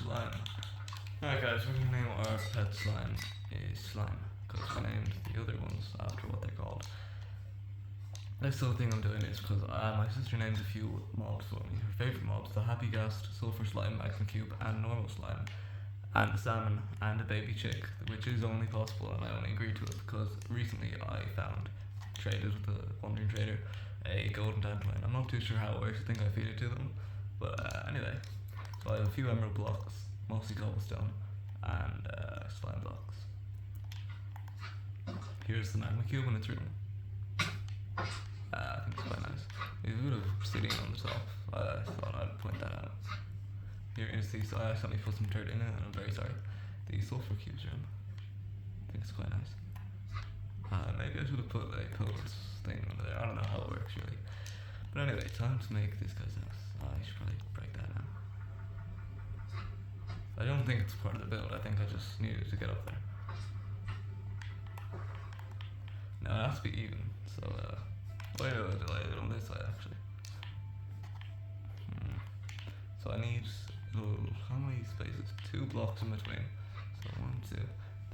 slime. Alright guys, we're gonna name our pet slime a slime, because we named the other ones after what they're called. This whole thing I'm doing is because my sister named a few mobs for me. Her favourite mobs: the Happy Ghast, Sulphur Slime, Magma Cube, and Normal Slime, and a salmon, and a baby chick, which is only possible, and I only agreed to it because recently I traded with the Wandering Trader, a golden dandelion. I'm not too sure how it works, I think I feed it to them, but anyway. So I have a few emerald blocks, mostly cobblestone, and slime blocks. Here's the Magma Cube in its room. I think it's quite nice. There's a bit of obsidian on the top. I thought I'd point that out. Here is the, so I accidentally put some dirt in it, and I'm very sorry. The sulfur cubes room. I think it's quite nice. Maybe I should have put a pillars thing under there. I don't know how it works really. But anyway, time to make this guy's house. I should probably break that now. I don't think it's part of the build. I think I just needed to get up there. Now it has to be even. So wait, I'll delay it on this side actually. So I need, how many spaces? 2 blocks in between. So 1, 2.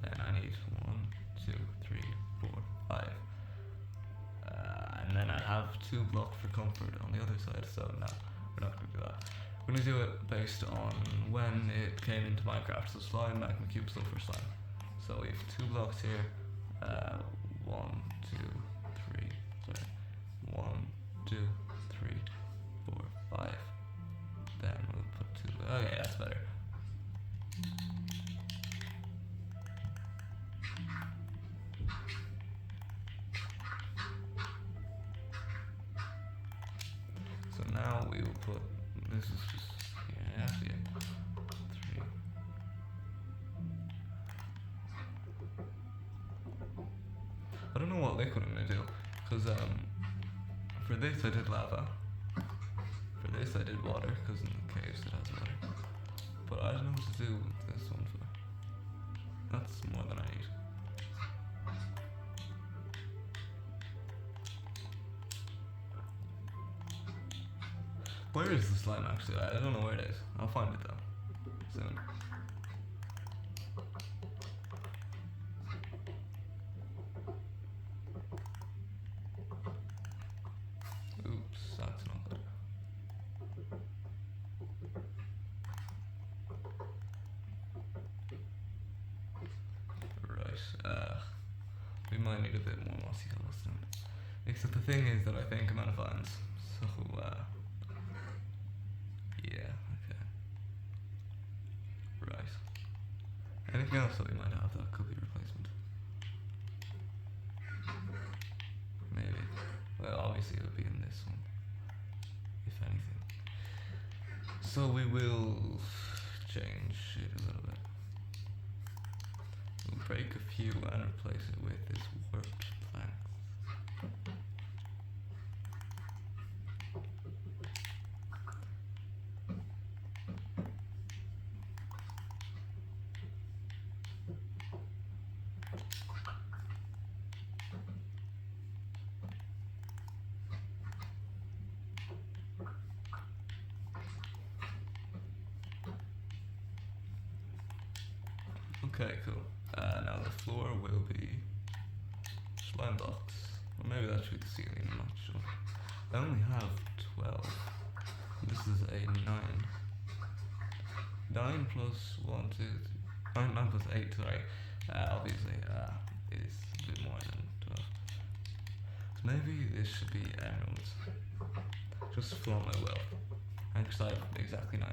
Then I need 1, 2, 3, 4, 5. And then I have 2 blocks for comfort on the other side. So no, we're not going to do that. We're going to do it based on when it came into Minecraft. So slime, magma cube, sulfur slime. So we have 2 blocks here. 1, 2, 3. Sorry. 1, 2, 3, 4, 5. Then we'll put 2. Okay, that's better. So now we will put. This is just. Yeah, actually, 3. I don't know what liquid I'm gonna do, because for this I did lava. For this I did water, because in the caves it has water. But I don't know what to do with this one for. That's more than I need. Where is the slime actually? I don't know where it is. I'll find it though. Soon. Oops, that's not good. Right, we might need a bit more mossy cobblestone. Except the thing is that I think I'm out of vines. So, yeah, okay. Right. Anything else that we might have that could be replacement? Maybe. Well, obviously it'll be in this one, if anything. So we will change it a little bit. We'll break a few and replace it with this warped plank. Okay, cool. Now the floor will be slime blocks. Or maybe that should be the ceiling, I'm not sure. I only have 12. This is a 9. 9 plus 1, 2, 3. 9 plus 8, sorry. Obviously, it is a bit more than 12. So maybe this should be emeralds. Just for my wealth. And because I have exactly 9.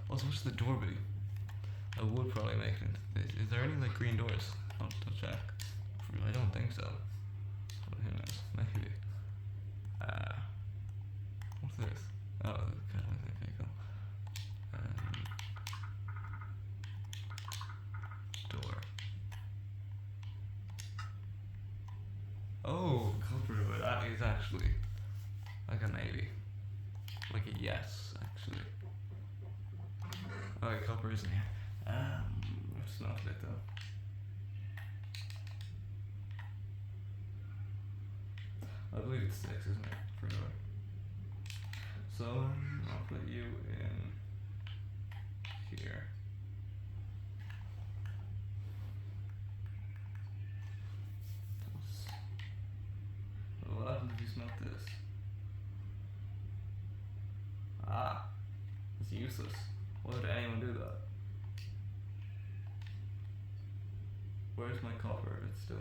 Also, what's the door be? I would probably make it into this. Is there any like green doors? I'll check. I don't think so. But who knows? Maybe. What's this? Oh, okay, cool. Door. Oh, copper. That is actually like a maybe. Like a yes, actually. Okay, copper isn't here. It's not lit though. I believe it's 6, isn't it? For sure. So I'll put you in here. What happens if you smelt this? Ah, it's useless. Why would anyone do that? Where's my copper? It's still.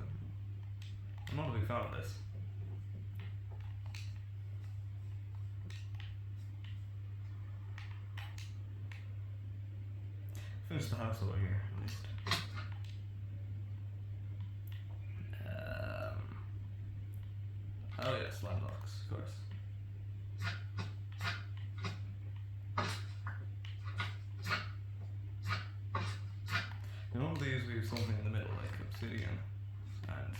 I'm not a big fan of this. Finish the house over here, at least. Oh yeah, slime blocks, of course. In all these we have something in the middle, like obsidian and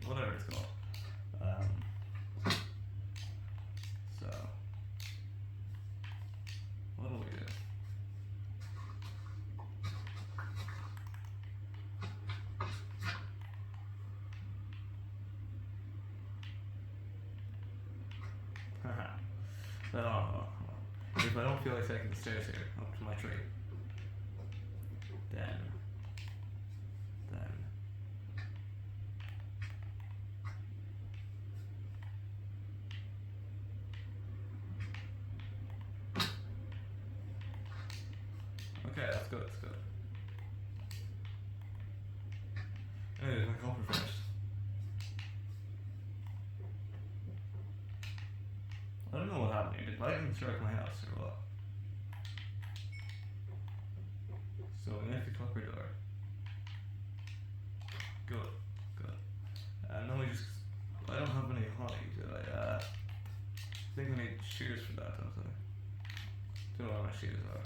whatever it's called. So what do we do? If I don't feel like taking the stairs here up to my tree, then okay, that's good, that's good. Anyways, my copper finished. I don't know what happened here. Did lightning strike my house or what? So we make the copper door. Good, good. Now we just. I don't have any honey, do I? I think I need shears for that, don't I? Don't know where my shears are.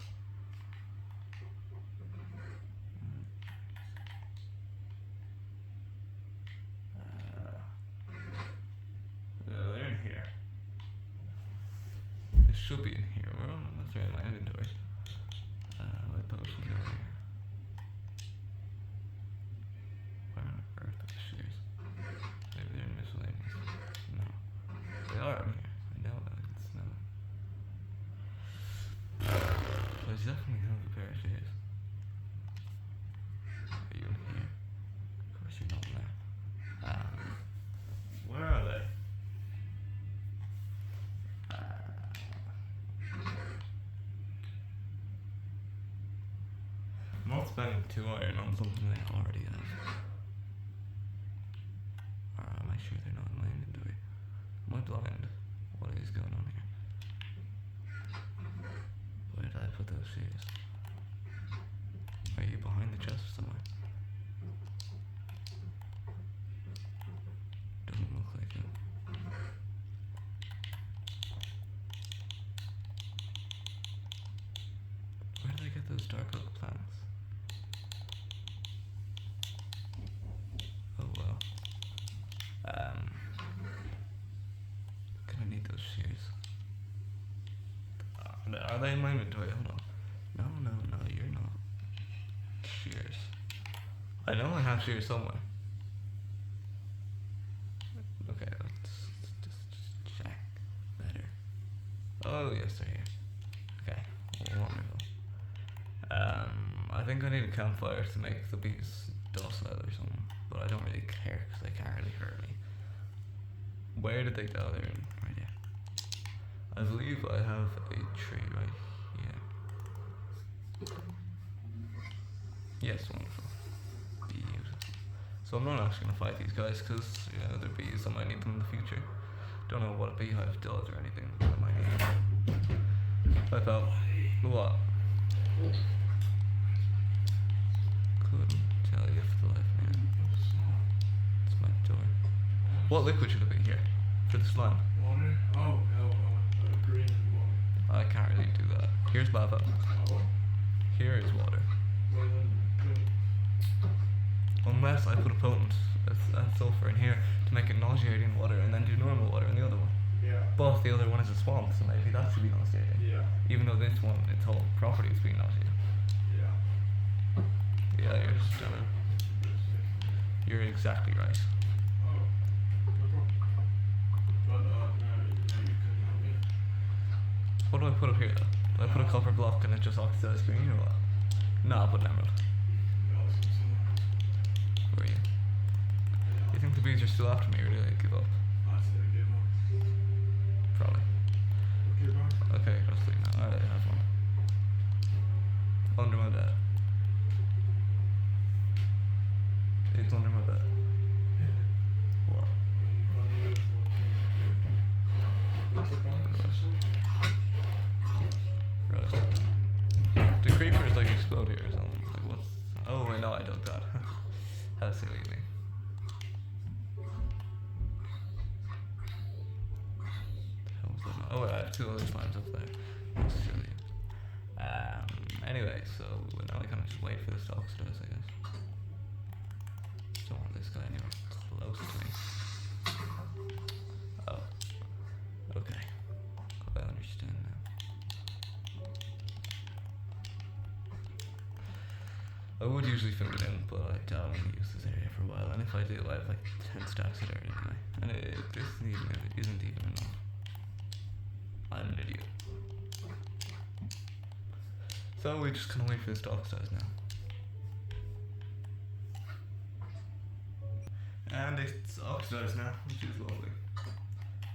They're in here. They should be in here. Well, that's right in my inventory. My potions over here. Where on earth are the shears? Maybe they're in miscellaneous. No. They are in here. I know that. I can smell it. I definitely have a pair of shears. Are you in here? Of course you're not in there. Where are they? I'm not spending 2 iron on something they already have. Or am I sure they're not in my inventory? Am I blind? What is going on here? Where did I put those shears? Are you behind the chest somewhere? Doesn't look like it. Where did I get those dark oak plants? Oh well. Gonna need those shears. Are they in my inventory? Hold on. No, you're not. Shears. I know I have shears somewhere. Okay, let's just check better. Oh yes, they're here. Okay, wonderful. I think I need a campfire to make the bees docile or something, but I don't really care because they can't really hurt me. Where did they go? They're in right here. I believe I have a tree right here. Yes, wonderful. Beautiful. So I'm not actually going to fight these guys because, you know, they're bees. I might need them in the future. Don't know what a beehive does or anything, but I might need them. Bye, pal. What? Couldn't tell you for the life, man. It's my door. What liquid should it be here? For the slime? Water? Oh, no, green water. I can't really do that. Here's lava. Oh. Here is water. Well, then, Unless I put a potent sulfur in here to make it nauseating water and then do normal water in the other one. yeah. But the other one is a swamp, so maybe that should be nauseating. Yeah. Even though this one, its whole property is being nauseating. Yeah. Yeah, you're stunning. You're exactly right. Oh, no problem. But, now you can help me. What do I put up here though? I put a copper block and it just oxidized green or what? No, I'll put an emerald. Where are you? You think the bees are still after me or did I give up? Probably. Okay, go sleep now. Alright, have one. Under my bed. It's under my bed. What? Right. The creepers like explode here or something. Like what's... Oh wait, no, I dug that. How silly of me. Oh wait, I have two other slimes up there. That's silly. Anyway, so now I kind of just wait for this to oxidize, I guess. Don't want this guy anywhere close to me. Oh. Okay. I understand now. I would usually fill it in, but I don't want to use this area for a while. And if I do, I have like 10 stacks of dirt anyway. And this isn't even enough. I'm an idiot. So we just kind of wait for this to oxidize now. And it's oxidized now, which is lovely.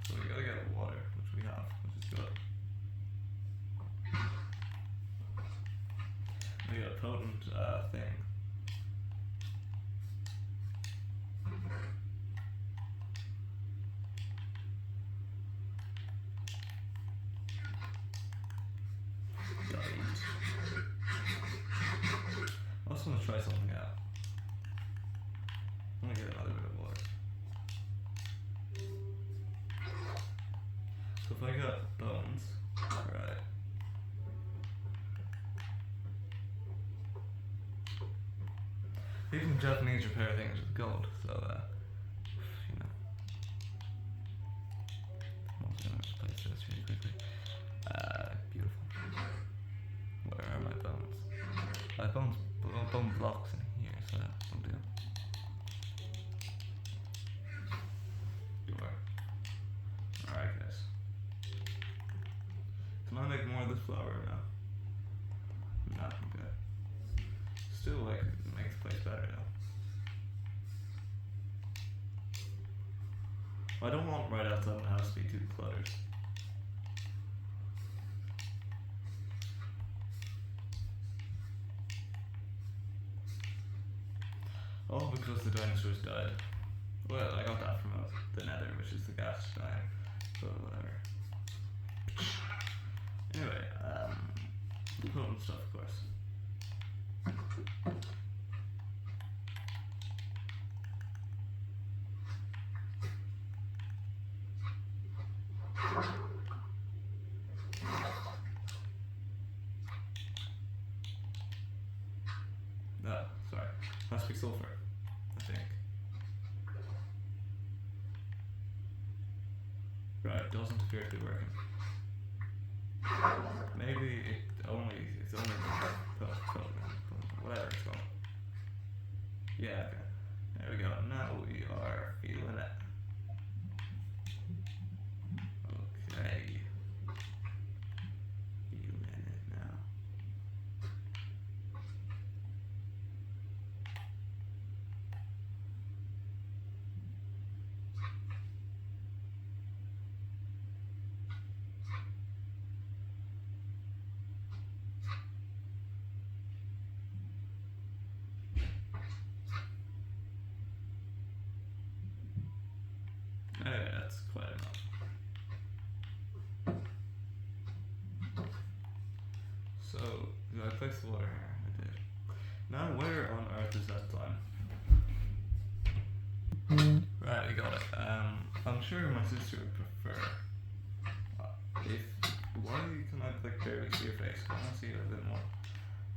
So we gotta get water, which we have, which is good. We got a potent thing. I also want to try something out. I'm gonna get another bit of water. So if I got bones, right. Even Japanese repair things with gold, so you know. I'm also gonna just place this really quickly. Beautiful. Where are my bones? My bone blocks in here, so that'll do. Alright guys. Can I make more of this flour now? No, okay. Still like makes the place better though. I don't want right outside my house to be too cluttered. All because the dinosaurs died. Well, I got that from the nether, which is the gas giant, but whatever. Anyway, important stuff, of course. Sorry. Must be sulfur, I think. Right, doesn't appear to be working. Maybe it's only whatever it's called. Yeah, okay. There we go. Now we are feeling it. Okay. Feeling it now. That's quite enough. So, do I place the water here? I did. Now, where on earth is that slime? Right, we got it. I'm sure my sister would prefer. Why can I like barely see your face? Can I see it a bit more?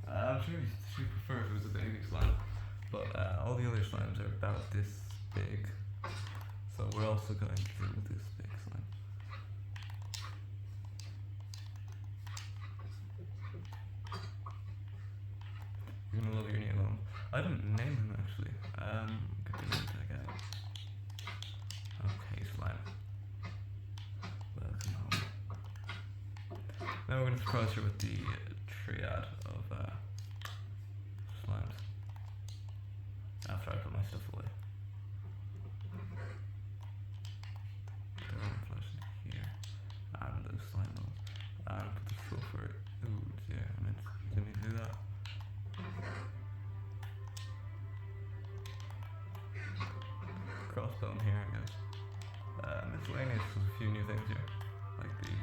I'm sure she'd prefer if it was a baby slime, but all the other slimes are about this big. So we're also going to do this big slime. You're gonna love your new one. I didn't name him actually. Get the name tag out. Okay, slime. Welcome home. Now we're going to surprise her with the triad of slimes. After I put my stuff away. They're all flushed here. And those slime balls. And put the sulfur ooze here. I meant didn't mean to do that. Crossbone here, I guess. Miscellaneous with a few new things here. Like the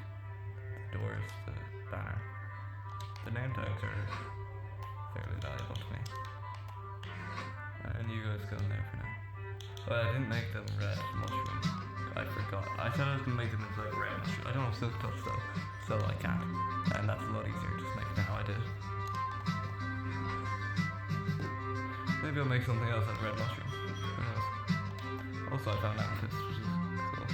doors, the banner. The name tags are fairly valuable to me. And you guys go in there for now. But I didn't make them red mushrooms. I forgot. I said I was gonna make them into like red mushrooms. I don't have silk touch though, so I can't. And that's a lot easier just making it how I did. Maybe I'll make something else out of red mushrooms. Who knows? Also, I found amethyst, which is cool.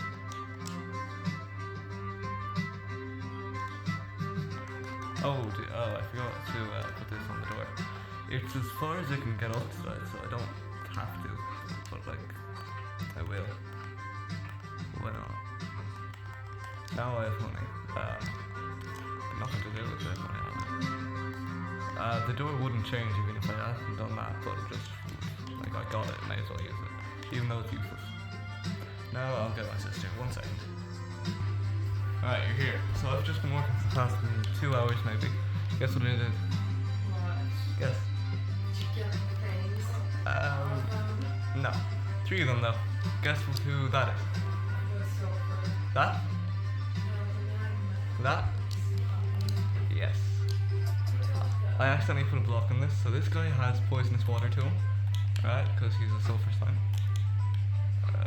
I forgot to put this on the door. It's as far as I can get outside, so I don't have to, but like, I will. Why not? Now I have money. Nothing to do with it, money. The door wouldn't change even if I hadn't done that, but just, like, I got it, may as well use it. Even though it's useless. Now I'll get my sister. 1 second. Alright, you're here. So I've just been working for the past 2 hours maybe. Guess what it is? What? Guess. Chicken things. No. 3 of them though. Guess who that is? That? That? Yes. I accidentally put a block on this, so this guy has poisonous water to him. Right? Because he's a sulfur slime.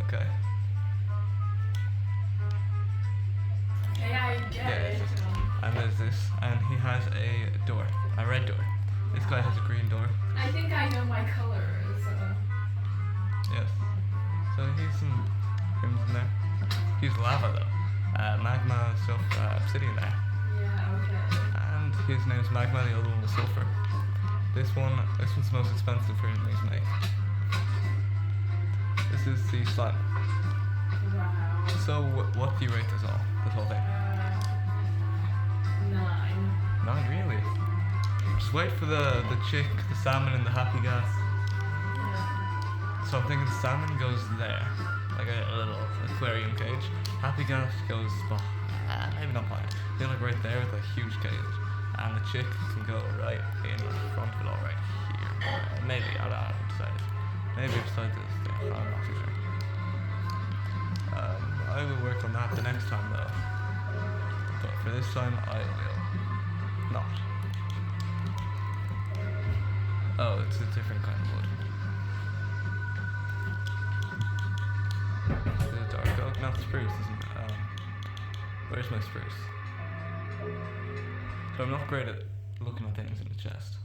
Okay. Okay, I get it. And there's this, and he has a door, a red door. This guy has a green door. I think I know my colors. Yes. So he's some crimson there. He's lava though. Magma, stuff, obsidian there. Yeah, okay. And his name's Magma, the other one was sulfur. This one's the most expensive for me to make. This is the slime. Wow. So what do you rate this whole thing? 9. Not really. Just wait for the chick, the salmon, and the happy gas. Yeah. So I'm thinking the salmon goes there, like a little aquarium cage. Happy gas goes maybe not behind. They're like right there with a huge cage, and the chick can go right in front of it, all right here. Maybe I haven't decided. Maybe beside this thing. I'm not too sure. I will work on that the next time though. But for this time, I will not. Oh, it's a different kind of wood. Is it dark oak? No, it's spruce, isn't it? Where's my spruce? So I'm not great at looking at things in the chest.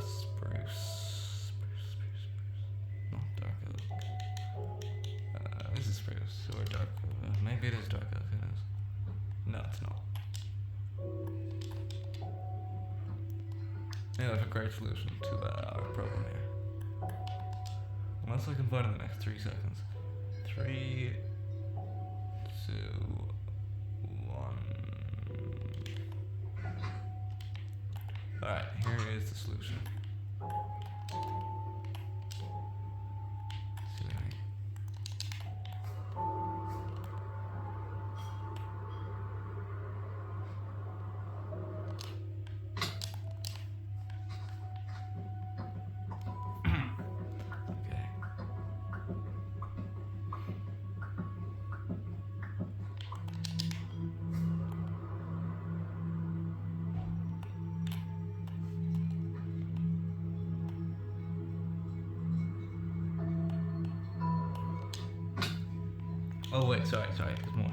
Spruce. Not dark oak. This is spruce, or dark oak. Maybe it is dark oak, who knows? No, it's not. Yeah, that's a great solution to our problem here. Unless I can find it in the next 3 seconds. 3, 2, 1. Alright, here is the solution. See what I mean? Okay. Oh wait, sorry, there's more.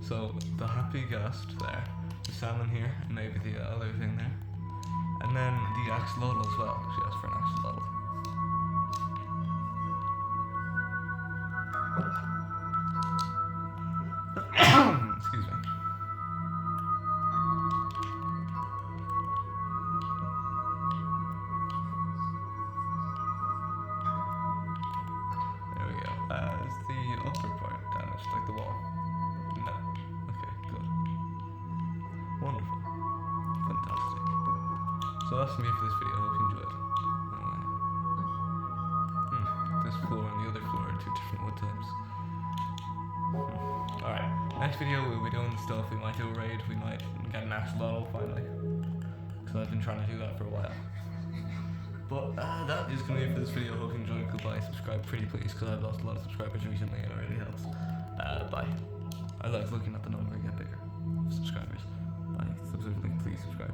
So the happy gust there, the salmon here, and maybe the other thing there, and then the axolotl as well. She asked for an axolotl. Excuse me. There we go. Is the upper part damaged, like the wall? No. Okay, good. So that's me for this video. I hope you enjoyed. This floor and the other floor are 2 different wood types. Alright, next video we'll be doing stuff. We might do a raid, we might get an axolotl finally. Because I've been trying to do that for a while. But that is going to be it for this video. Hope you enjoyed. Goodbye. Subscribe pretty please, because I've lost a lot of subscribers recently and it really helps. Bye. I like looking at the number get bigger of subscribers. Bye. Please subscribe.